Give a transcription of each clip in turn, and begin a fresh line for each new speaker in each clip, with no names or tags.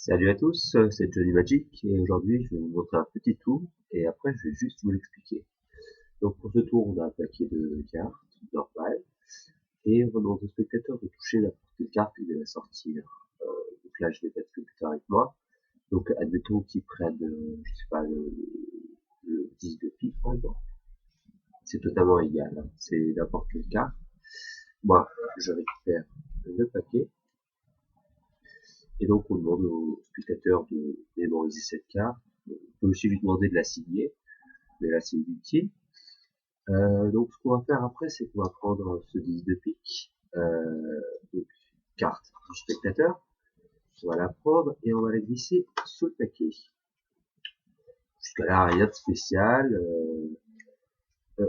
Salut à tous, c'est Johnny Magic et aujourd'hui je vais vous montrer un petit tour et après je vais juste vous l'expliquer. Donc pour ce tour on a un paquet de cartes normal et on demande au spectateur de toucher n'importe quelle carte et de la sortir. Donc là je vais mettre le spectateur avec moi. Donc admettons qu'il prenne, je sais pas, le 10 de pique par exemple. C'est totalement égal, hein. C'est n'importe quelle carte. Moi je récupère le paquet et donc on demande au spectateur de mémoriser cette carte. On peut aussi lui demander de la signer, mais là c'est inutile. Donc ce qu'on va faire après, c'est qu'on va prendre ce 10 de pique, donc carte du spectateur, on va la prendre et on va la glisser sous le paquet. Jusqu'à là, rien de spécial. Euh,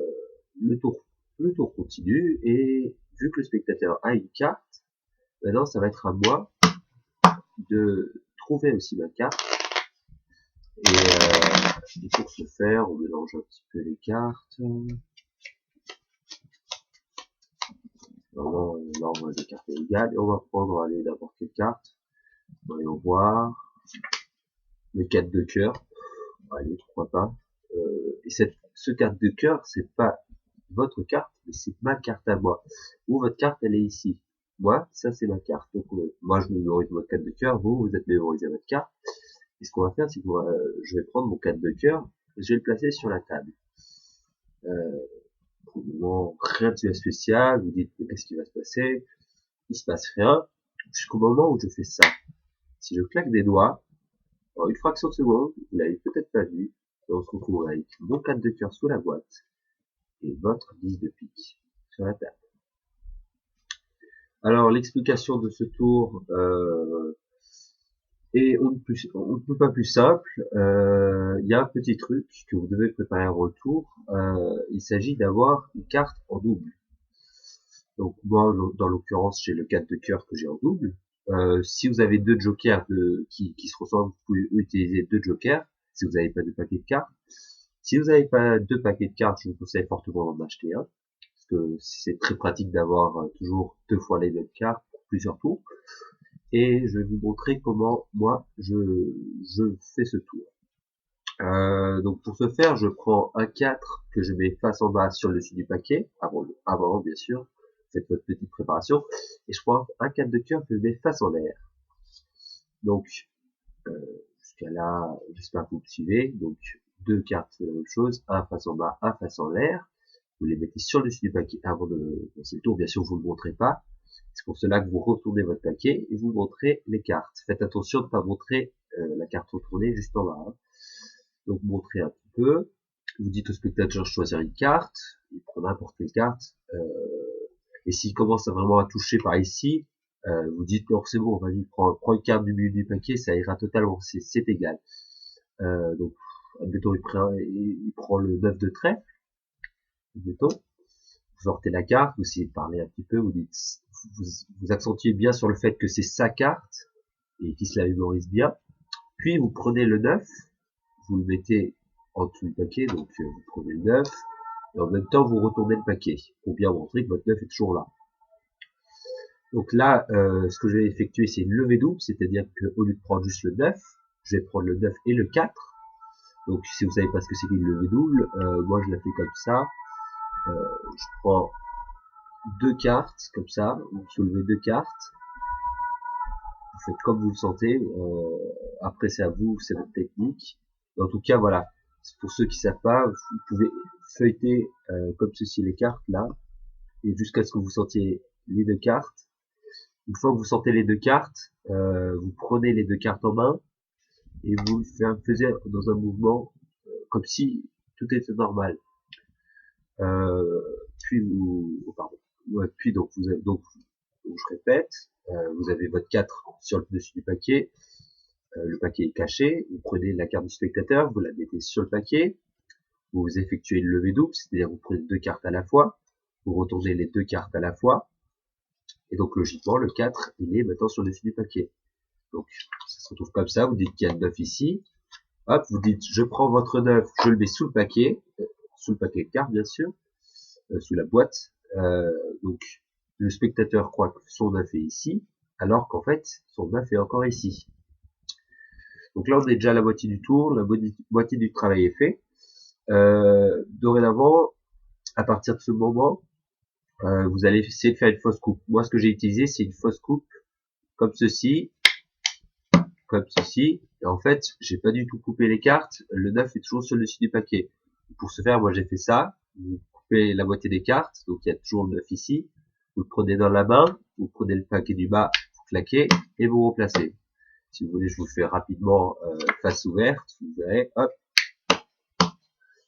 le tour, le tour continue et vu que le spectateur a une carte, maintenant ça va être à moi de trouver aussi ma carte. Et pour ce faire, on mélange un petit peu les cartes. Vraiment, l'ordre des cartes est égal. Et on va prendre, allez, n'importe quelle carte. Voyons voir. Le 4 de cœur. Allez, pourquoi pas. Et ce carte de cœur, c'est pas votre carte, mais c'est ma carte à moi. Ou votre carte, elle est ici. Moi, ça c'est ma carte. Donc, moi, je mémorise votre carte de cœur. Vous êtes mémorisé votre carte. Et ce qu'on va faire, c'est que moi, je vais prendre mon 4 de cœur. Je vais le placer sur la table. Euh, pour le moment, rien de spécial. Vous dites, qu'est-ce qui va se passer? Il se passe rien. Jusqu'au moment où je fais ça. Si je claque des doigts, en une fraction de seconde, vous l'avez peut-être pas vu, et on se retrouve avec mon 4 de cœur sous la boîte et votre 10 de pique sur la table. Alors l'explication de ce tour est on ne peut pas plus simple. Il y a un petit truc que vous devez préparer en retour. Il s'agit d'avoir une carte en double. Donc moi, dans l'occurrence, j'ai le 4 de cœur que j'ai en double. Si vous avez deux jokers qui se ressemblent, vous pouvez utiliser deux jokers si vous n'avez pas de paquet de cartes. Si vous n'avez pas deux paquets de cartes, je vous conseille fortement d'en acheter un, parce que c'est très pratique d'avoir toujours deux fois les mêmes cartes pour plusieurs tours. Et je vais vous montrer comment moi je fais ce tour. Donc pour ce faire, je prends un 4 que je mets face en bas sur le dessus du paquet, avant bien sûr, faites votre petite préparation, et je prends un 4 de cœur que je mets face en l'air. Donc jusqu'à là, j'espère que vous me suivez. Donc deux cartes, c'est la même chose, un face en bas, un face en l'air. Vous les mettez sur le dessus du paquet avant de lancer le tour. Bien sûr, vous ne le montrez pas. C'est pour cela que vous retournez votre paquet et vous montrez les cartes. Faites attention de ne pas montrer la carte retournée juste en bas, hein. Donc montrez un petit peu. Vous dites au spectateur de choisir une carte. Il prend n'importe quelle carte. Et s'il commence vraiment à toucher par ici, vous dites non c'est bon, vas-y, prends une carte du milieu du paquet, ça ira totalement, c'est égal. Donc admettons il prend le 9 de trèfle, admettons. Vous sortez la carte, vous essayez de parler un petit peu, vous dites, vous accentuez bien sur le fait que c'est sa carte et qu'il se la mémorise bien. Puis vous prenez le 9, vous le mettez en dessous du paquet, donc vous prenez le 9, et en même temps vous retournez le paquet, pour bien montrer que votre 9 est toujours là. Donc là, ce que je vais effectuer, c'est une levée double, c'est-à-dire qu'au lieu de prendre juste le 9, je vais prendre le 9 et le 4. Donc si vous savez pas ce que c'est qu'une levée double, moi je la fais comme ça. Je prends deux cartes, comme ça, vous soulevez deux cartes, vous faites comme vous le sentez, après c'est à vous, c'est votre technique. En tout cas, voilà, pour ceux qui savent pas, vous pouvez feuilleter comme ceci les cartes, là, et jusqu'à ce que vous sentiez les deux cartes. Une fois que vous sentez les deux cartes, vous prenez les deux cartes en main, et vous le faisiez dans un mouvement comme si tout était normal. Euh, puis pardon. Ouais, puis donc vous avez, donc je répète, vous avez votre 4 sur le dessus du paquet, le paquet est caché, vous prenez la carte du spectateur, vous la mettez sur le paquet, vous effectuez une levée double, c'est-à-dire vous prenez deux cartes à la fois, vous retournez les deux cartes à la fois, et donc logiquement le 4 il est maintenant sur le dessus du paquet. Donc ça se retrouve comme ça, vous dites qu'il y a le 9 ici, hop, vous dites je prends votre 9, je le mets sous le paquet de cartes bien sûr, sous la boîte, donc le spectateur croit que son 9 est ici, alors qu'en fait son 9 est encore ici. Donc là, on est déjà à la moitié du tour, la moitié du travail est fait. Dorénavant, à partir de ce moment, vous allez essayer de faire une fausse coupe. Moi, ce que j'ai utilisé, c'est une fausse coupe comme ceci, comme ceci. Et en fait, j'ai pas du tout coupé les cartes. Le 9 est toujours sur le dessus du paquet. Pour ce faire, moi, j'ai fait ça. Vous coupez la moitié des cartes. Donc, il y a toujours le 9 ici. Vous le prenez dans la main. Vous prenez le paquet du bas, vous claquez et vous replacez. Si vous voulez, je vous le fais rapidement face ouverte. Vous verrez, hop.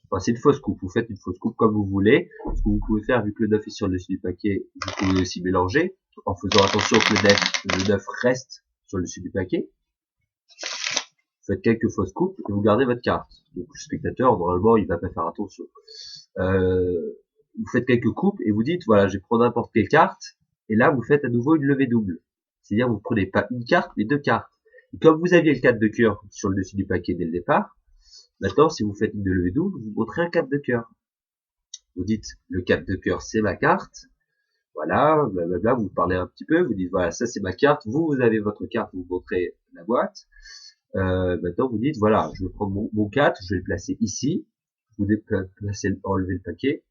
Enfin, c'est une fausse coupe. Vous faites une fausse coupe comme vous voulez. Ce que vous pouvez faire, vu que le 9 est sur le dessus du paquet, vous pouvez aussi mélanger en faisant attention que le 9 reste sur le dessus du paquet. Vous faites quelques fausses coupes et vous gardez votre carte. Donc le spectateur, normalement, il va pas faire attention. Vous faites quelques coupes et vous dites, voilà, je vais prendre n'importe quelle carte. Et là, vous faites à nouveau une levée double. C'est-à-dire, vous prenez pas une carte, mais deux cartes. Et comme vous aviez le 4 de cœur sur le dessus du paquet dès le départ, maintenant, si vous faites une levée double, vous montrez un 4 de cœur. Vous dites, le 4 de cœur, c'est ma carte. Voilà, blablabla, vous parlez un petit peu, vous dites, voilà, ça c'est ma carte. Vous avez votre carte, vous montrez la boîte. Maintenant, vous dites, voilà, je vais prendre mon 4, je vais le placer ici. Vous déplacez, enlever le paquet.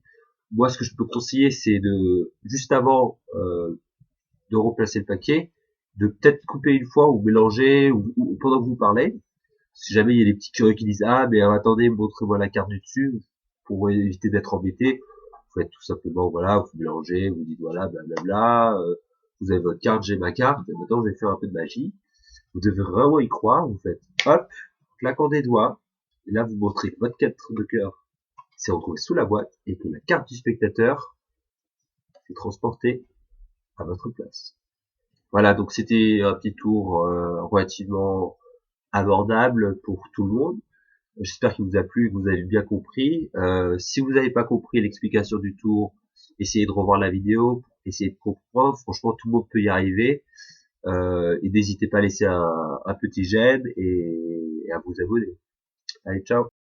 Moi, ce que je peux conseiller, c'est de, juste avant de replacer le paquet, de peut-être couper une fois ou mélanger ou pendant que vous parlez. Si jamais il y a des petits curieux qui disent, ah, mais attendez, montrez-moi la carte du dessus, pour éviter d'être embêté, vous faites tout simplement, voilà, vous mélangez, vous dites, voilà, blablabla, vous avez votre carte, j'ai ma carte, et maintenant je vais faire un peu de magie. Vous devez vraiment y croire, vous faites, hop, claquant des doigts, et là vous montrez que votre 4 de cœur s'est retrouvé sous la boîte, et que la carte du spectateur est transportée à votre place. Voilà, donc c'était un petit tour relativement abordable pour tout le monde. J'espère qu'il vous a plu, que vous avez bien compris. Si vous n'avez pas compris l'explication du tour, essayez de revoir la vidéo, essayez de comprendre. Franchement, tout le monde peut y arriver. Et n'hésitez pas à laisser un petit j'aime et à vous abonner. Allez, ciao!